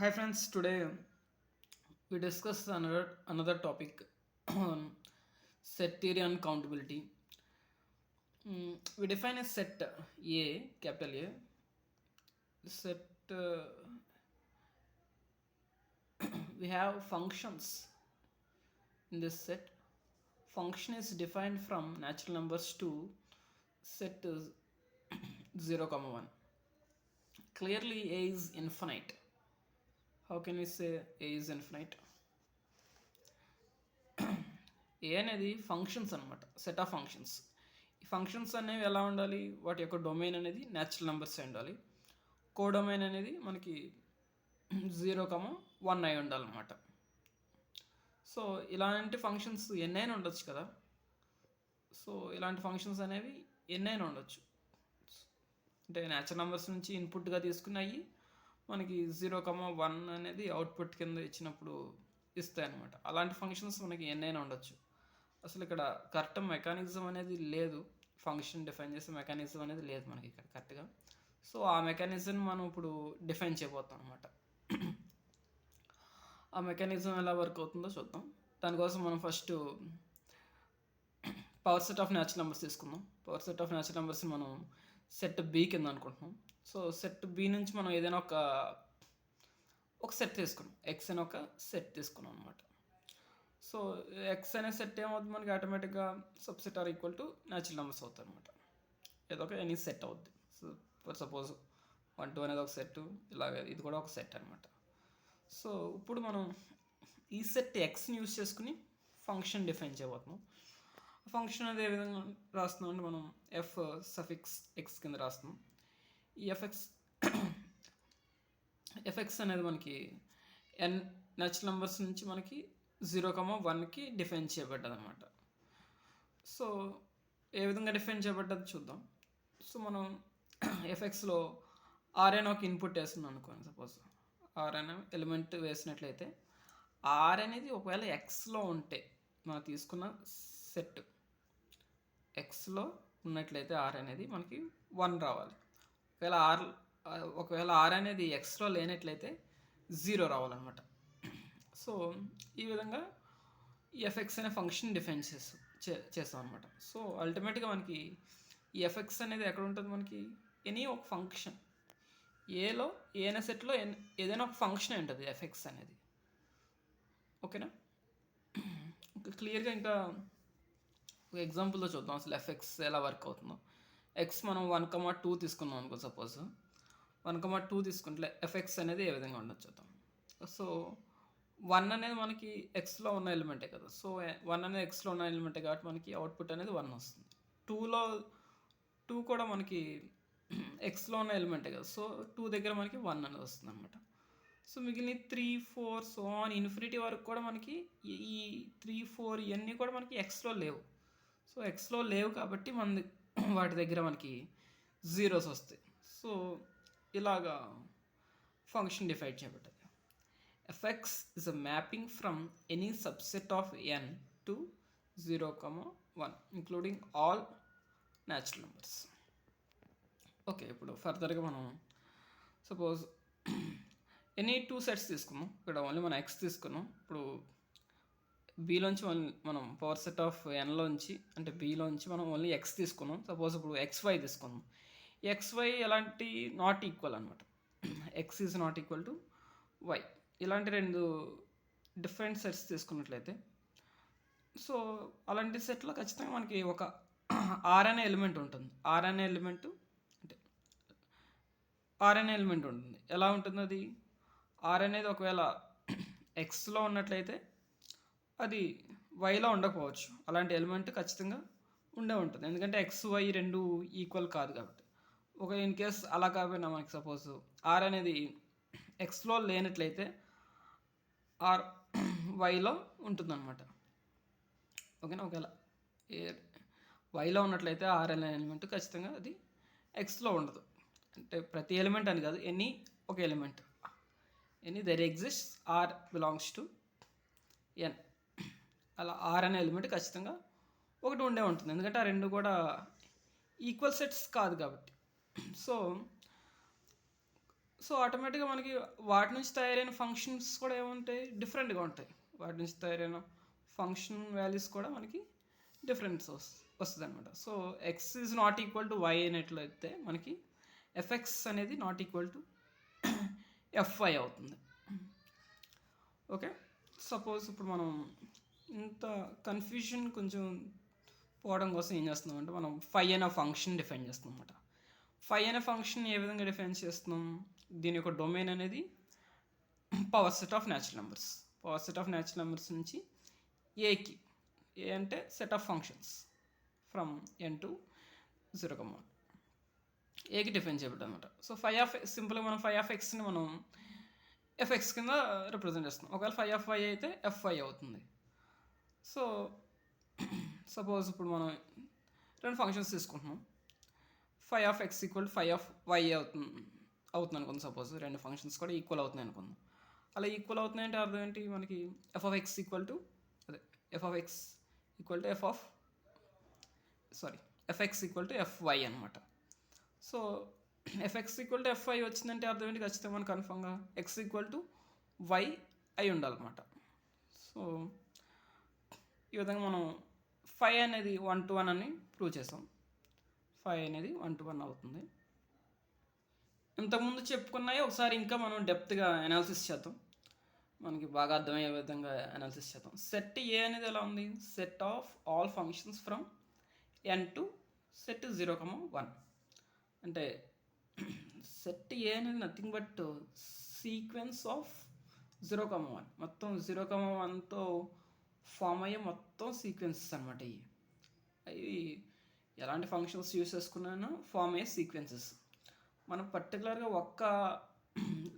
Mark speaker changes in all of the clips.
Speaker 1: Hi friends, today we discuss another topic on set theory and countability. We define a set A, capital A. Set we have functions in this set. Function is defined from natural numbers to set is 0, 1. Clearly A is infinite. How can we say A is infinite? ఏ అనేది functions అనమాట, set of functions. ఈ functions అనేవి ఎలా ఉండాలి, వాటి యొక్క domain అనేది natural numbers ఉండాలి. కోడొమైన్ అనేది మనకి 0, 1 అయి ఉండాలన్నమాట. సో ఇలాంటి ఫంక్షన్స్ ఎన్నైనా ఉండొచ్చు కదా. సో ఇలాంటి ఫంక్షన్స్ అనేవి ఎన్నైనా ఉండొచ్చు. అంటే న్యాచురల్ నెంబర్స్ నుంచి ఇన్పుట్గా తీసుకున్నాయి మనకి 0, 1 అనేది అవుట్పుట్ కింద ఇచ్చినప్పుడు ఇస్తాయి అనమాట. అలాంటి ఫంక్షన్స్ మనకి ఎన్నైనా ఉండొచ్చు. అసలు ఇక్కడ కరెక్ట్ మెకానిజం అనేది లేదు, ఫంక్షన్ డిఫైన్ చేసే మెకానిజం అనేది లేదు మనకి ఇక్కడ కరెక్ట్గా. సో ఆ మెకానిజం మనం ఇప్పుడు డిఫైన్ చేయబోతాం అనమాట. ఆ మెకానిజం ఎలా వర్క్ అవుతుందో చూద్దాం. దానికోసం మనం first power set of natural numbers తీసుకుందాం. Power set of natural numbers మనం సెట్ బి కింద అనుకుంటున్నాం. సో సెట్ బి నుంచి మనం ఏదైనా ఒక సెట్ తీసుకున్నాం, ఎక్స్ అని ఒక సెట్ తీసుకున్నాం అనమాట. సో ఎక్స్ అనే సెట్ ఏమవుతుంది మనకి ఆటోమేటిక్గా subset or equal to natural numbers అవుతుంది అనమాట. ఏదో ఒక ఎనీ సెట్ అవుద్ది. సో ఫర్ సపోజ్ 1, 2 అనేది ఒక సెట్, ఇలాగ ఇది కూడా ఒక సెట్ అనమాట. సో ఇప్పుడు మనం ఈ సెట్ ఎక్స్ని యూజ్ చేసుకుని ఫంక్షన్ డిఫైన్ చేయబోతున్నాం. ఫంక్షన్ అనేది ఏ విధంగా రాస్తున్నాం అంటే మనం ఎఫ్ సఫిక్స్ ఎక్స్ కింద రాస్తున్నాం. ఈ ఎఫ్ఎక్స్ అనేది మనకి ఎన్ న్యాచురల్ నెంబర్స్ నుంచి మనకి 0, 1కి డిఫైన్ చేయబడ్డది అనమాట. సో ఏ విధంగా డిఫైన్ చేయబడ్డది చూద్దాం. సో మనం ఎఫ్ఎక్స్లో ఆర్ అనే ఒక ఇన్పుట్ వేస్తున్నాం అనుకోండి. సపోజ్ ఆర్ అనే ఎలిమెంట్ వేసినట్లయితే ఆర్ అనేది ఒకవేళ ఎక్స్లో ఉంటే మనం తీసుకున్న సెట్ ఎక్స్లో ఉన్నట్లయితే ఆర్ అనేది మనకి 1 రావాలి. ఒకవేళ ఆర్ అనేది ఎక్స్లో లేనట్లయితే 0 రావాలన్నమాట. సో ఈ విధంగా ఈ ఎఫ్ఎక్స్ అనే ఫంక్షన్ డిఫైన్ చేస్తాం అనమాట. సో అల్టిమేట్గా మనకి ఈ ఎఫ్ఎక్స్ అనేది ఎక్కడ ఉంటుంది, మనకి ఎనీ ఒక ఫంక్షన్ ఏలో ఏదైనా సెట్లో ఏదైనా ఒక ఫంక్షన్ ఉంటుంది ఎఫ్ఎక్స్ అనేది. ఓకేనా, ఇంకా క్లియర్గా ఇంకా ఒక ఎగ్జాంపుల్తో చూద్దాం అసలు ఎఫ్ఎక్స్ ఎలా వర్క్ అవుతుందో. ఎక్స్ మనం 1, 2 తీసుకున్నాం అనుకో. సపోజ్ 1, 2 తీసుకుంటే ఎఫ్ఎక్స్ అనేది ఏ విధంగా ఉండొచ్చు చూద్దాం. సో 1 అనేది మనకి ఎక్స్లో ఉన్న ఎలిమెంటే కదా. సో 1 అనేది ఎక్స్లో ఉన్న ఎలిమెంటే కాబట్టి మనకి అవుట్పుట్ అనేది 1 వస్తుంది. 2 కూడా మనకి ఎక్స్లో ఉన్న ఎలిమెంటే కదా. సో 2 దగ్గర మనకి 1 అనేది వస్తుంది అనమాట. సో మిగిలిన 3, 4 సో ఆన్ ఇన్ఫినిటీ వరకు కూడా మనకి ఈ 3, 4 ఇవన్నీ కూడా మనకి ఎక్స్లో లేవు. సో ఎక్స్లో లేవు కాబట్టి వాటి దగ్గర మనకి జీరోస్ వస్తాయి. సో ఇలాగా ఫంక్షన్ డిఫైన్ చేయబడ్డది. F x is a mapping from any subset of N to 0, 1 including all natural numbers. Okay, ఇప్పుడు ఫర్దర్గా మనం సపోజ్ ఎనీ 2 సెట్స్ తీసుకున్నాం. ఇక్కడ ఓన్లీ మనం ఎక్స్ తీసుకున్నాం. ఇప్పుడు బీలోంచి మనం పవర్ సెట్ ఆఫ్ ఎన్లోంచి అంటే బీలోంచి మనం ఓన్లీ ఎక్స్ తీసుకున్నాం. సపోజ్ ఇప్పుడు XY తీసుకున్నాం. XY ఎలాంటి నాట్ ఈక్వల్ అనమాట. X is not equal to Y. ఇలాంటి 2 డిఫరెంట్ సెట్స్ తీసుకున్నట్లయితే సో అలాంటి సెట్లో ఖచ్చితంగా మనకి ఒక ఆర్ అనే ఎలిమెంట్ ఉంటుంది. ఆర్ అనే ఎలిమెంట్ ఉంటుంది. ఎలా ఉంటుంది అది? ఆర్ అనేది ఒకవేళ ఎక్స్లో ఉన్నట్లయితే అది వైలో ఉండకపోవచ్చు. అలాంటి ఎలిమెంట్ ఖచ్చితంగా ఉంటుంది, ఎందుకంటే XY 2 ఈక్వల్ కాదు కాబట్టి. ఒక ఇన్ కేస్ అలా కాకపోయినా మనకి సపోజ్ ఆర్ అనేది ఎక్స్లో లేనట్లయితే ఆర్ వైలో ఉంటుందన్నమాట. ఓకేనా, ఒకవేళ వైలో ఉన్నట్లయితే ఆర్ అనే ఎలిమెంట్ ఖచ్చితంగా అది ఎక్స్లో ఉండదు. అంటే ప్రతి ఎలిమెంట్ అని కాదు, ఒక element there exist R belongs to N. అలా ఆర్ అనే ఎలిమెంట్ ఖచ్చితంగా ఒకటి ఉంటుంది, ఎందుకంటే ఆ 2 కూడా ఈక్వల్ సెట్స్ కాదు కాబట్టి. సో సో ఆటోమేటిక్గా మనకి వాటి నుంచి తయారైన ఫంక్షన్స్ కూడా ఏముంటాయి, డిఫరెంట్గా ఉంటాయి. వాటి నుంచి తయారైన ఫంక్షన్ వాల్యూస్ కూడా మనకి డిఫరెన్స్ వస్తుంది అనమాట. So X is not equal to Y అయినట్లయితే మనకి ఎఫ్ఎక్స్ అనేది నాట్ ఈక్వల్ టు ఎఫ్ఐ అవుతుంది. ఓకే, సపోజ్ ఇప్పుడు మనం ఇంత కన్ఫ్యూజన్ కొంచెం పోవడం కోసం ఏం చేస్తున్నాం అంటే మనం ఫై అనే ఫంక్షన్ డిఫైన్ చేస్తున్నాం అనమాట. ఫై అనే ఫంక్షన్ ఏ విధంగా డిఫైన్ చేస్తున్నాం, దీని యొక్క డొమైన్ అనేది power set of natural numbers. Power set of natural numbers నుంచి ఏకి, ఏ అంటే set of functions from N to 0, ఏకి డిఫైన్ చేయబడ్డ అనమాట. సో ఫై ఆఫ్ సింపుల్గా మనం ఫై ఆఫ్ ఎక్స్ని మనం ఎఫ్ఎక్స్ కింద రిప్రజెంట్ చేస్తున్నాం. ఒకవేళ ఫై ఆఫ్ వై అయితే ఎఫ్ఐ అవుతుంది. సో సపోజ్ ఇప్పుడు మనం రెండు ఫంక్షన్స్ తీసుకుంటున్నాం. Phi of x equal phi of y అవుతుంది అనుకుందాం. సపోజ్ రెండు ఫంక్షన్స్ కూడా ఈక్వల్ అవుతున్నాయి అనుకుందాం. అలా ఈక్వల్ అవుతున్నాయంటే అర్థం ఏంటి, మనకి f of x equal to f x equal to f y అనమాట. So f x equal to f y వచ్చిందంటే అర్థం ఏంటి, ఖచ్చితంగా మనం కన్ఫర్మ్గా ఎక్స్ ఈక్వల్ టు వై అయి ఉండాలన్నమాట. సో ఈ విధంగా మనం ఫై అనేది 1-1 అని ప్రూవ్ చేసాం. ఫై అనేది 1-1 అవుతుంది. ఇంతకుముందు చెప్పుకున్నాయి ఒకసారి ఇంకా మనం డెప్త్గా అనాలిసిస్ చేద్దాం, మనకి బాగా అర్థమయ్యే విధంగా అనాలిసిస్ చేద్దాం. సెట్ ఏ అనేది ఎలా ఉంది, set of all functions from N to set 0,1. అంటే సెట్ ఏ అనేది నథింగ్ బట్ సీక్వెన్స్ ఆఫ్ 0,1. మొత్తం 0,1తో ఫామ్ అయ్యే మొత్తం సీక్వెన్సెస్ అనమాట. ఇవి ఎలాంటి ఫంక్షన్స్ యూస్ చేసుకున్నానో ఫామ్ అయ్యే సీక్వెన్సెస్. మనం పర్టికులర్గా ఒక్క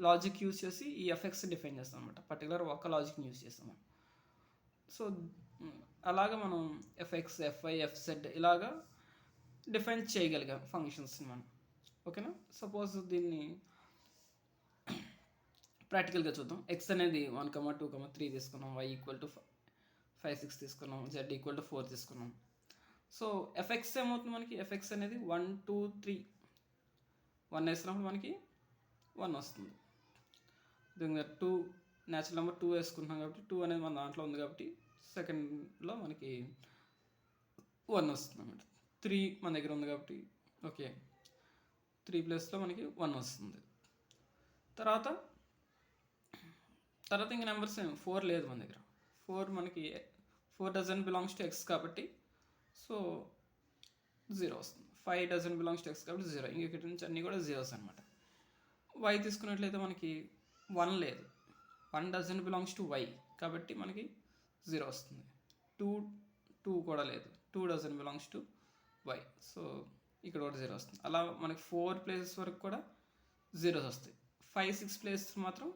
Speaker 1: లాజిక్ యూజ్ చేసి ఈ ఎఫ్ఎక్స్ డిఫైన్ చేస్తాం అనమాట. పర్టికులర్ ఒక్క లాజిక్ని యూజ్ చేస్తాం. సో అలాగా మనం ఎఫ్ఎక్స్, ఎఫ్ఐ, ఎఫ్జెడ్ ఇలాగా డిఫైన్ చేయగలిగాం ఫంక్షన్స్ని మనం. ఓకేనా, సపోజ్ దీన్ని ప్రాక్టికల్గా చూద్దాం. ఎక్స్ అనేది 1,2,3 తీసుకున్నాం, వై ఈక్వల్ టు 5, 6 తీసుకున్నాం, జెడ్ ఈక్వల్ టు 4 తీసుకున్నాం. సో ఎఫ్ఎక్స్ ఏమవుతుంది మనకి, ఎఫ్ఎక్స్ అనేది 1, 2, 3 1 వేసినప్పుడు మనకి 1 వస్తుంది. విధంగా 2 న్యాచురల్ నెంబర్ 2 వేసుకుంటున్నాం కాబట్టి 2 అనేది మన దాంట్లో ఉంది కాబట్టి సెకండ్లో మనకి 1 వస్తుంది అన్నమాట. 3 మన దగ్గర ఉంది కాబట్టి ఓకే 3 ప్లేస్లో మనకి 1 వస్తుంది. తర్వాత ఇంక నెంబర్స్ 4 లేదు మన దగ్గర. 4 డజన్ బిలాంగ్స్ టు ఎక్స్ కాబట్టి సో 0 వస్తుంది. 5 డజన్ బిలాంగ్స్ టు ఎక్స్ కాబట్టి 0. ఇంక ఇక్కడ నుంచి అన్నీ కూడా జీరోస్ అనమాట. వై తీసుకున్నట్లయితే మనకి 1 లేదు, 1 డజన్ బిలాంగ్స్ టు వై కాబట్టి మనకి 0 వస్తుంది. 2 కూడా లేదు, 2 doesn't belongs to Y, so ఇక్కడ కూడా 0 వస్తుంది. అలా మనకి 4 ప్లేసెస్ వరకు కూడా జీరోస్ వస్తాయి. 5, 6 ప్లేసెస్ మాత్రం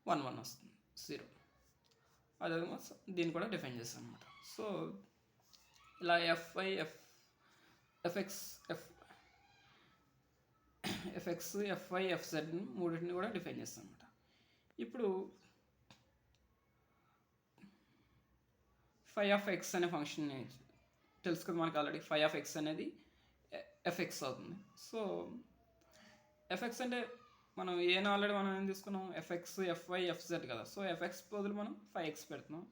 Speaker 1: 1 వస్తుంది, 0. అదేవిధంగా దీన్ని కూడా డిఫైన్ చేస్తాం అనమాట. సో ఇలా ఎఫ్ఐ, ఎఫ్ఎక్స్, ఎఫ్ఐ, ఎఫ్జెడ్ మూడింటిని కూడా డిఫైన్ చేస్తాం అనమాట. ఇప్పుడు ఫై ఆఫ్ ఎక్స్ అనే ఫంక్షన్ తెలుసు కదా మనకి ఆల్రెడీ. ఫై ఆఫ్ ఎక్స్ అనేది ఎఫ్ఎక్స్ అవుతుంది. సో ఎఫ్ఎక్స్ అంటే మనం ఆల్రెడీ మనం ఏం తీసుకున్నాం, ఎఫ్ఎక్స్, ఎఫ్ఐ, ఎఫ్జెడ్ కదా. సో ఎఫ్ఎక్స్ బదులు మనం 5x పెడుతున్నాం,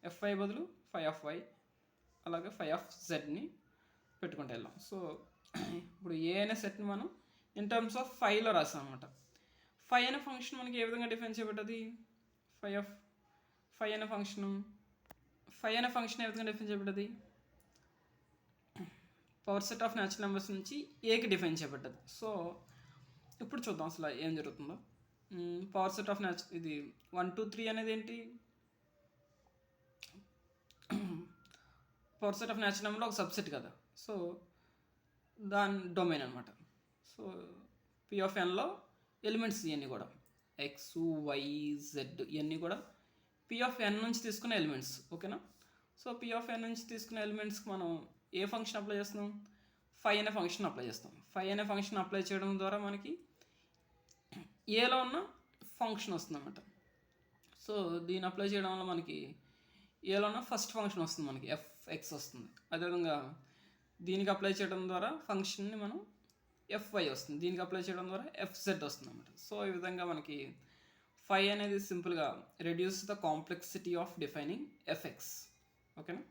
Speaker 1: ఎఫ్ఐ బదులు 5 ఆఫ్ వై, అలాగే 5 ఆఫ్ జెడ్ని పెట్టుకుంటూ వెళ్ళాం. సో ఇప్పుడు ఏ అనే సెట్ని మనం ఇన్ టర్మ్స్ ఆఫ్ 5లో రాసాం అనమాట. 5 అనే ఫంక్షన్ మనకి ఏ విధంగా డిఫైన్ చేయబడ్డది, 5 అనే ఫంక్షన్ ఏ విధంగా డిఫైన్ చేయబడ్డది, power set of natural numbers నుంచి ఏకి డిఫైన్ చేయబడ్డది. సో ఇప్పుడు చూద్దాం అసలు ఏం జరుగుతుందో. పవర్ సెట్ ఆఫ్ ఇది 1, 2, 3 అనేది ఏంటి, పవర్ సెట్ ఆఫ్ న్యాచురల్ నెంబర్లో ఒక సబ్సెట్ కదా. సో దాని డొమైన్ అనమాట. సో పి ఆఫ్ ఎన్లో ఎలిమెంట్స్ ఇవన్నీ కూడా ఎక్స్, వై, జెడ్ ఇవన్నీ కూడా పి ఆఫ్ ఎన్ నుంచి తీసుకునే ఎలిమెంట్స్. ఓకేనా. సో పి ఆఫ్ ఎన్ నుంచి తీసుకునే ఎలిమెంట్స్కి మనం ఏ ఫంక్షన్ అప్లై చేస్తున్నాం, 5 అనే ఫంక్షన్ అప్లై చేస్తాం. 5 అనే ఫంక్షన్ అప్లై చేయడం ద్వారా మనకి ఏలో ఉన్న ఫంక్షన్ వస్తుంది అన్నమాట. సో దీన్ని అప్లై చేయడం వల్ల మనకి ఏలో ఉన్న ఫస్ట్ ఫంక్షన్ వస్తుంది, మనకి ఎఫ్ఎక్స్ వస్తుంది. అదేవిధంగా దీనికి అప్లై చేయడం ద్వారా ఫంక్షన్ని మనం ఎఫ్వై వస్తుంది. దీనికి అప్లై చేయడం ద్వారా ఎఫ్జెడ్ వస్తుంది అనమాట. సో ఈ విధంగా మనకి ఫై అనేది సింపుల్గా reduce the complexity of defining effects. ఓకేనా.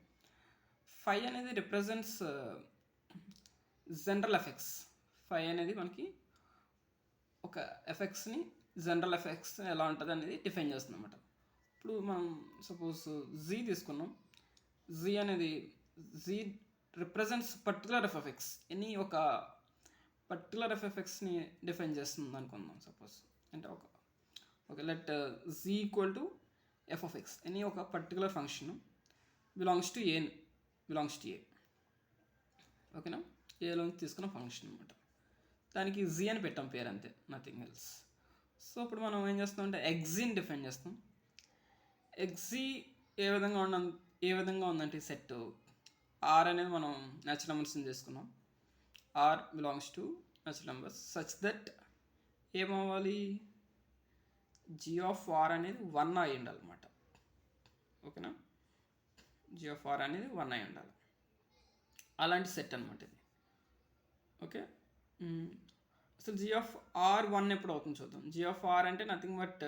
Speaker 1: ఫై అనేది రిప్రజెంట్స్ జనరల్ ఎఫెక్ట్స్. ఫై అనేది మనకి ఒక ఎఫెక్ట్స్ని జనరల్ ఎఫెక్ట్స్ ఎలా ఉంటుంది అనేది డిఫైన్ చేస్తుంది అనమాట. ఇప్పుడు మనం సపోజ్ జీ తీసుకున్నాం. జీ అనేది G represents particular effects. Any ఒక పర్టికులర్ ఎఫెక్ట్స్ని డిఫైన్ చేస్తుంది అనుకుందాం. సపోజ్ అంటే ఒక let G equal to F of X. Any ఒక particular function belongs to A. ఓకేనా. ఏలో తీసుకున్న ఫంక్షన్ అనమాట. దానికి జీ అని పెట్టాం పేరు, అంతే, నథింగ్ ఎల్స్. సో ఇప్పుడు మనం ఏం చేస్తాం అంటే ఎగ్జీని డిఫైన్ చేస్తాం. ఎగ్జీ ఏ విధంగా ఉందంటే సెట్ ఆర్ అనేది మనం న్యాచురల్ నెంబర్స్ని తీసుకున్నాం. R belongs to natural numbers such that ఏమవ్వాలి, జీ ఆఫ్ ఆర్ అనేది 1 అయి ఉండాలన్నమాట. ఓకేనా. జీ ఆఫ్ ఆర్ అనేది 1 అయి ఉండాలి. అలాంటి సెట్ అనమాట ఇది. ఓకే. అసలు జీ ఆఫ్ ఆర్ 1 ఎప్పుడు అవుతుంది చూద్దాం. జీ ఆఫ్ ఆర్ అంటే నథింగ్ బట్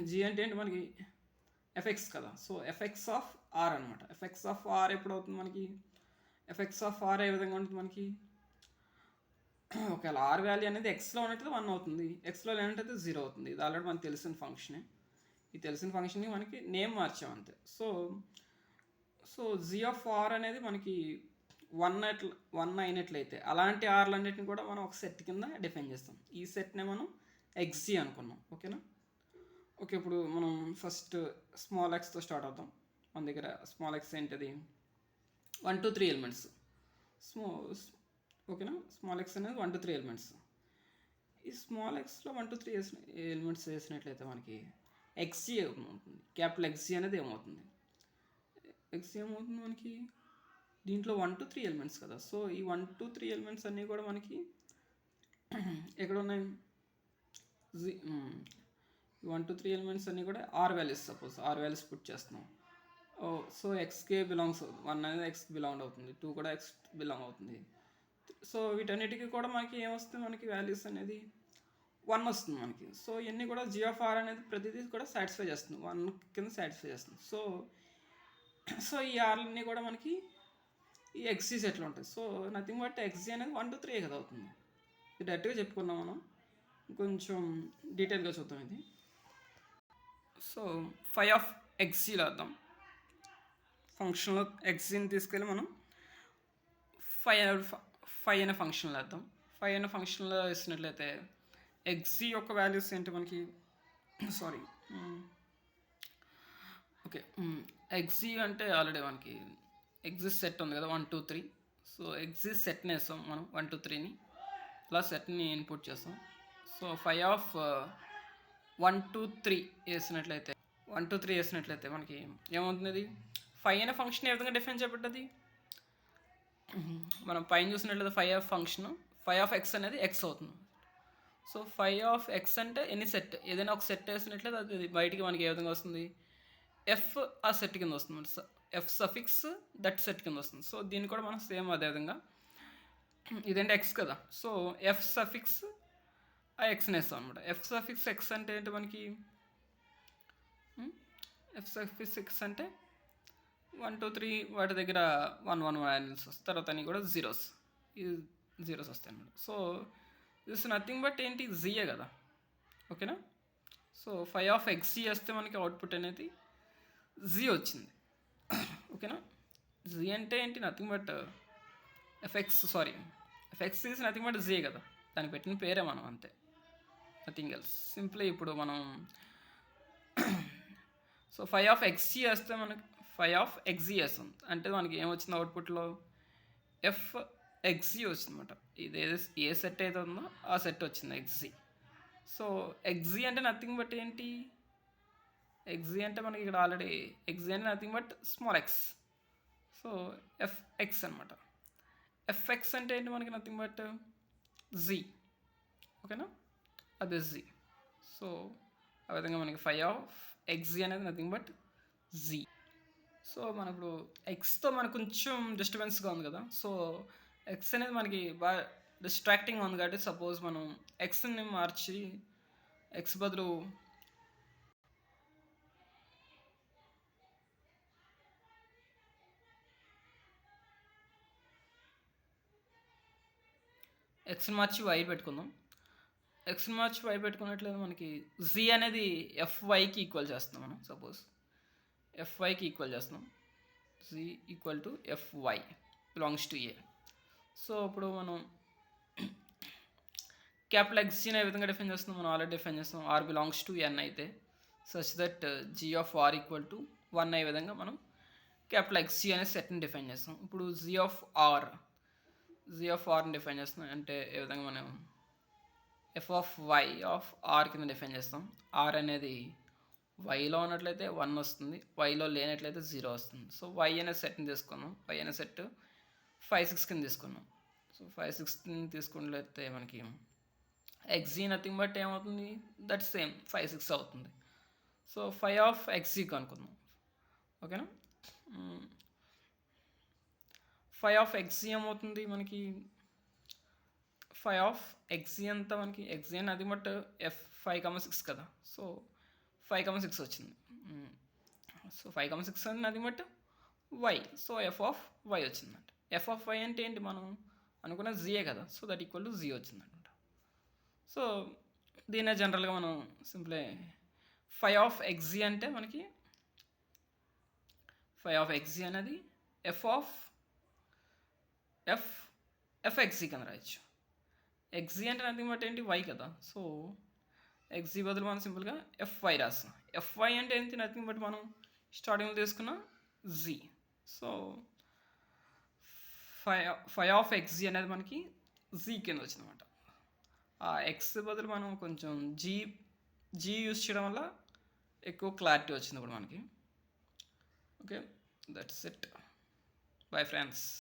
Speaker 1: జీ అంటే ఏంటి మనకి ఎఫెక్ట్స్ కదా. సో ఎఫెక్ట్స్ ఆఫ్ ఆర్ అనమాట. ఎఫెక్ట్స్ ఆఫ్ ఆర్ ఎప్పుడు అవుతుంది మనకి, ఎఫెక్ట్స్ ఆఫ్ ఆర్ ఏ విధంగా ఉంటుంది మనకి, ఒకవేళ ఆర్ వాల్యూ అనేది ఎక్స్లో ఉన్నట్టు 1 అవుతుంది, ఎక్స్లో లేనట్టయితే 0 అవుతుంది. ఇది ఆల్రెడీ మనకు తెలిసిన ఫంక్షనే. ఈ తెలిసిన ఫంక్షన్కి మనకి నేమ్ మార్చాం అంతే. సో జీ ఆఫ్ ఆర్ అనేది మనకి 1 అయినట్లయితే అలాంటి ఆర్లన్నిటిని కూడా మనం ఒక సెట్ కింద డిఫైన్ చేస్తాం. ఈ సెట్నే మనం ఎక్స్జీ అనుకున్నాం. ఓకేనా. ఓకే. ఇప్పుడు మనం ఫస్ట్ స్మాల్ ఎక్స్తో స్టార్ట్ అవుతాం. మన దగ్గర స్మాల్ ఎక్స్ ఏంటది, 1 to 3 ఎలిమెంట్స్. ఓకేనా. స్మాల్ ఎక్స్ అనేది 1 to 3 ఎలిమెంట్స్. ఈ స్మాల్ ఎక్స్లో 1 to 3 ఎలిమెంట్స్ వేసినట్లయితే మనకి ఎక్స్జీ ఏమవుతుంది, క్యాపిటల్ ఎక్స్జీ అనేది ఏమవుతుంది, ఎక్స్జీ ఏమవుతుంది మనకి దీంట్లో 1 to 3 ఎలిమెంట్స్ కదా. సో ఈ 1 to 3 ఎలిమెంట్స్ అన్నీ కూడా మనకి ఎక్కడ ఉన్నాయి, 1 to 3 ఎలిమెంట్స్ అన్నీ కూడా R values. Suppose R values put చేస్తున్నాం. సో ఎక్స్కే బిలాంగ్స్ 1 అనేది ఎక్స్ బిలాంగ్ అవుతుంది, 2 కూడా ఎక్స్ బిలాంగ్ అవుతుంది. సో వీటన్నిటికీ కూడా మనకి ఏమొస్తుంది, మనకి వాల్యూస్ అనేది 1 వస్తుంది మనకి. సో ఇవన్నీ కూడా జీ ఆఫ్ ఆర్ అనేది ప్రతిదీ కూడా సాటిస్ఫై చేస్తుంది, 1 కింద సాటిస్ఫై చేస్తుంది. సో ఈ ఆర్లన్నీ కూడా మనకి ఈ ఎక్సీ సెట్లు ఉంటాయి. సో నథింగ్ బట్ ఎక్సీ అనేది 1 to 3 కదా అవుతుంది. ఇది డైరెక్ట్గా చెప్పుకున్నాం మనం, కొంచెం డీటెయిల్గా చూద్దాం ఇది. సో ఫై ఆఫ్ ఎక్సీలో వద్దాం. ఫంక్షన్లో ఎక్సీని తీసుకెళ్ళి మనం ఫై అనే ఫంక్షన్లో వేద్దాం. ఫై అనే ఫంక్షన్లో వేసినట్లయితే ఎక్సీ యొక్క వాల్యూస్ ఏంటి మనకి, సారీ ఓకే, ఎక్సీ అంటే ఆల్రెడీ మనకి ఎగ్జిస్ట్ సెట్ ఉంది కదా 1 to 3. సో ఎగ్జిస్ట్ సెట్ని వేస్తాం మనం 1 to 3ని, అలా సెట్ని ఇన్పుట్ చేస్తాం. సో ఫై ఆఫ్ 1 to 3 వేసినట్లయితే మనకి ఏమవుతుంది, ఫై అనే ఫంక్షన్ ఏ విధంగా డిఫైన్ చేయబడ్డది, మనం పైన చూసినట్లయితే phi of function phi of x అనేది ఎక్స్ అవుతుంది. సో ఫై ఆఫ్ ఎక్స్ అంటే ఎనీ సెట్, ఏదైనా ఒక సెట్ వేసినట్లయితే అది బయటికి మనకి ఏ విధంగా వస్తుంది, ఎఫ్ ఆ సెట్ కింద వస్తుంది, ఎఫ్ సఫిక్స్ దట్ సెట్ కింద వస్తుంది. సో దీన్ని కూడా మనం సేమ్ అదేవిధంగా, ఇదేంటి ఎక్స్ కదా, సో ఎఫ్ సఫిక్స్ ఆ ఎక్స్ని వేస్తాం అనమాట. ఎఫ్ సఫిక్స్ ఎక్స్ అంటే ఏంటి మనకి, ఎఫ్ సఫిక్స్ ఎక్స్ అంటే 1 to 3 వాటి దగ్గర 1 వాల్యూస్ వస్తాయి, తర్వాత అన్నీ కూడా జీరోస్ వస్తాయి అన్నమాట. సో దిస్ నథింగ్ బట్ ఏంటి, జీయే కదా. ఓకేనా. సో ఫై ఆఫ్ ఎక్సీ వేస్తే మనకి అవుట్పుట్ అనేది జీ వచ్చింది. ఓకేనా. జీ అంటే ఏంటి, nothing but F X is nothing but G కదా, దానికి పెట్టిన పేరే మనం, అంతే, నథింగ్ ఎల్స్. సింప్లీ ఇప్పుడు మనం సో ఫై ఆఫ్ ఎక్సీ వేస్తే మనకి ఫై ఆఫ్ ఎక్సీ వేస్తాం అంటే మనకి ఏమొచ్చింది అవుట్పుట్లో, ఎఫ్ ఎక్సీ వచ్చిందన్నమాట. ఇది ఏ సెట్ అయితే ఉందో ఆ సెట్ వచ్చింది ఎక్సీ. సో ఎక్సీ అంటే నథింగ్ బట్ ఏంటి, ఎక్సీ అంటే మనకి ఇక్కడ ఆల్రెడీ ఎక్సీ అంటే nothing but small X. So F X అనమాట. ఎఫ్ఎక్స్ అంటే ఏంటి మనకి నథింగ్ బట్ జీ. ఓకేనా, అదే జీ. సో ఆ విధంగా మనకి ఫై ఆఫ్ ఎక్సీ అనేది నథింగ్ బట్ జీ. సో మన ఇప్పుడు ఎక్స్తో మనకు కొంచెం డిస్టర్బెన్స్గా ఉంది కదా. సో ఎక్స్ అనేది మనకి బాగా డిస్ట్రాక్టింగ్ ఉంది కాబట్టి సపోజ్ మనం ఎక్స్ని మార్చి ఎక్స్ బదులు ఎక్స్ని మార్చి వై పెట్టుకుందాం. ఎక్స్ని మార్చి వై పెట్టుకున్నట్లయితే మనకి జీ అనేది ఎఫ్వైకి ఈక్వల్ చేస్తున్నాం. మనం సపోజ్ ఎఫ్వైకి ఈక్వల్ చేస్తున్నాం. G equal to F Y belongs to A. So ఇప్పుడు మనం క్యాపిటల్ ఎక్స్జీని ఏ విధంగా డిఫైన్ చేస్తున్నాం? మనం ఆల్రెడీ డిఫైన్ చేస్తున్నాం. ఆర్ బిలాంగ్స్ టు ఎన్ అయితే such that G of R equal to 1 అయ్యే విధంగా మనం క్యాపిటల్ ఎక్స్జీ అనే సెట్ని డిఫైన్ చేస్తాం. ఇప్పుడు జీ ఆఫ్ ఆర్ని డిఫైన్ చేస్తున్నాం అంటే ఏ విధంగా మనం F of Y of R కింద డిఫైన్ చేస్తాం. ఆర్ అనేది వైలో ఉన్నట్లయితే 1 వస్తుంది, వైలో లేనట్లయితే 0 వస్తుంది. సో వై అనే సెట్ని తీసుకున్నాం. వై అనే సెట్ 5, 6 కింద తీసుకున్నాం. సో 5, 6 తీసుకున్నట్లయితే మనకి ఎక్సీ నథింగ్ బట్ ఏమవుతుంది? దట్ సేమ్ 5, 6 అవుతుంది. సో 5 ఆఫ్ ఎక్సీ కనుక్కుందాం. ఓకేనా? 5 ఆఫ్ ఎక్సీ ఏమవుతుంది మనకి? 5 ఆఫ్ ఎక్సీ అంతా మనకి ఎక్సీ అని అది బట్ ఎఫ్ 5,6 కదా. సో 5,6 వచ్చింది. సో 5,6 అని అది but Y. So F of Y వచ్చిందంట. ఎఫ్ ఆఫ్ వై అంటే ఏంటి? మనం అనుకున్న జీఏ కదా. So that equal to G వచ్చిందనమాట. సో దీన్నే జనరల్గా మనం సింపుల్ 5 ఆఫ్ ఎక్సీ అంటే మనకి 5 ఆఫ్ ఎక్సీ అనేది ఎఫ్ ఎక్సీ కింద రాయొచ్చు. ఎక్సీ అంటే నథింగ్ బట్ ఏంటి? వై కదా. సో ఎక్సీ బదులు మనం సింపుల్గా ఎఫ్వై రాస్తాం. ఎఫ్వై అంటే ఏంటి? నథింగ్ బట్ మనం స్టార్టింగ్లో తీసుకున్న జీ. సో 5 ఆఫ్ ఎక్సీ అనేది మనకి జీ కింద వచ్చిందన్నమాట. ఆ ఎక్స్ బదులు మనం కొంచెం జీ యూస్ చేయడం వల్ల ఎక్కువ క్లారిటీ వచ్చింది ఇప్పుడు మనకి. Okay, that's it. Bye friends.